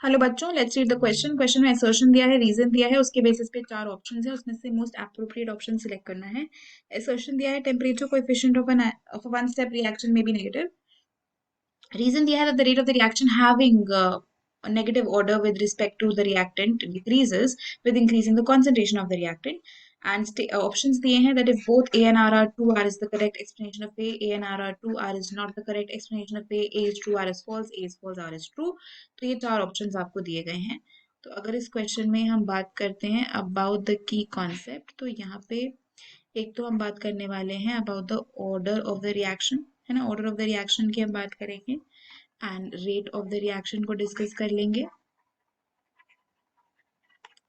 Hello बच्चों, let's read the question. Question में assertion दिया है, रीजन दिया है, उसके बेसिस पे चार ऑप्शंस है, उसमें से मोस्ट एप्रोप्रिएट ऑप्शन सिलेक्ट करना है। असर्शन दिया है temperature coefficient of one step reaction में बी नेगेटिव। रीजन दिया है that the rate of the reaction having a negative order with respect to the reactant decreases with increasing the concentration of the reactant. And options दिए हैं that if both A and R are true, R is the correct explanation of A and R are true, R is not the correct explanation of A is true, R is false, A is false, R is true. तो ये चार options आपको दिए गए हैं। तो अगर इस क्वेश्चन में हम बात करते हैं अबाउट द की कॉन्सेप्ट, तो यहाँ पे एक तो हम बात करने वाले हैं about the order of the reaction, है ना। ऑर्डर ऑफ द रिएक्शन की हम बात करेंगे and rate of the reaction को डिस्कस कर लेंगे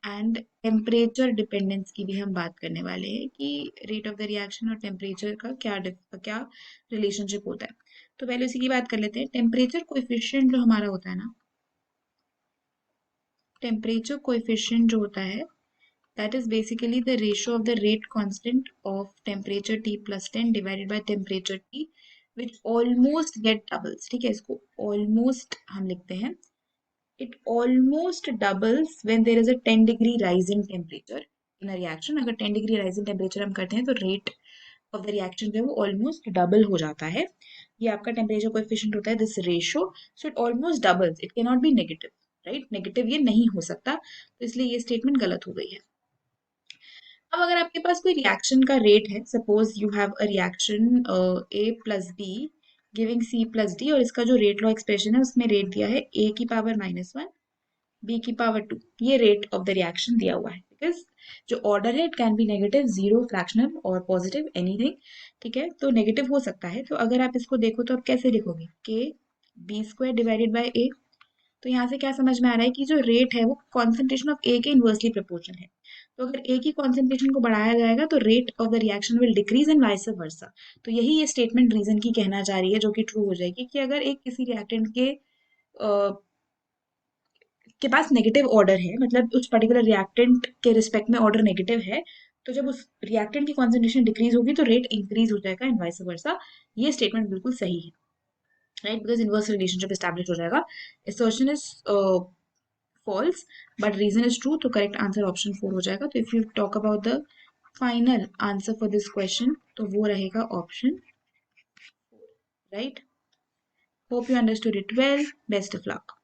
एंड टेम्परेचर डिपेंडेंस की भी हम बात करने वाले हैं कि रेट ऑफ द रिएक्शन और टेम्परेचर का क्या रिलेशनशिप होता है। तो पहले उसी की बात कर लेते हैं। टेम्परेचर कोएफिशिएंट जो हमारा होता है ना, टेम्परेचर कोएफिशिएंट जो होता है that is basically the ratio of the rate constant of temperature T plus 10 divided by temperature T which almost get doubles। ठीक है, इसको almost हम लिखते हैं। It almost doubles when there is a 10 degree rise in temperature in a reaction। अगर 10 degree rise in temperature हम करते हैं तो rate of the reaction जो है वो almost double हो जाता है। ये आपका temperature coefficient होता है, this ratio, so it almost doubles, it cannot be negative, right? Negative ये नहीं हो सकता, तो इसलिए ये स्टेटमेंट गलत हो गई है। अब अगर आपके पास कोई रिएक्शन का रेट है, suppose you have a reaction A plus B giving C plus D, और इसका जो रेट लॉ एक्सप्रेशन है उसमें रेट दिया है ए की पावर -1 बी की पावर 2। ये रेट ऑफ द रिएक्शन दिया हुआ है बिकॉज जो ऑर्डर है it can be negative, zero, fractional और पॉजिटिव, एनीथिंग। ठीक है, तो नेगेटिव हो सकता है। तो अगर आप इसको देखो तो आप कैसे लिखोगे, के बी स्क्वायर डिवाइडेड बाई ए। तो यहाँ से क्या समझ में आ रहा है कि जो रेट है वो कॉन्सेंट्रेशन ऑफ ए के इनवर्सली प्रोपोर्शनल है। तो अगर ए की कॉन्सेंट्रेशन को बढ़ाया जाएगा तो rate of the reaction will decrease and vice versa. तो यही ये स्टेटमेंट रीजन की कहना चाह रही है, जो कि ट्रू हो जाएगी कि अगर एक किसी रिएक्टेंट के पास नेगेटिव ऑर्डर है, मतलब उस पर्टिकुलर रिएक्टेंट के रिस्पेक्ट में ऑर्डर नेगेटिव है, तो जब उस रिएक्टेंट की कॉन्सेंट्रेशन डिक्रीज होगी तो रेट इंक्रीज हो जाएगा एंड वाइस वर्सा। ये स्टेटमेंट बिल्कुल सही है, right, because inverse relationship establish हो जाएगा। Assertion is false but reason is true, तो correct answer option 4 हो जाएगा। तो if you talk about the final answer for this question, तो वो रहेगा option 4, right? Hope you understood it well. Best of luck.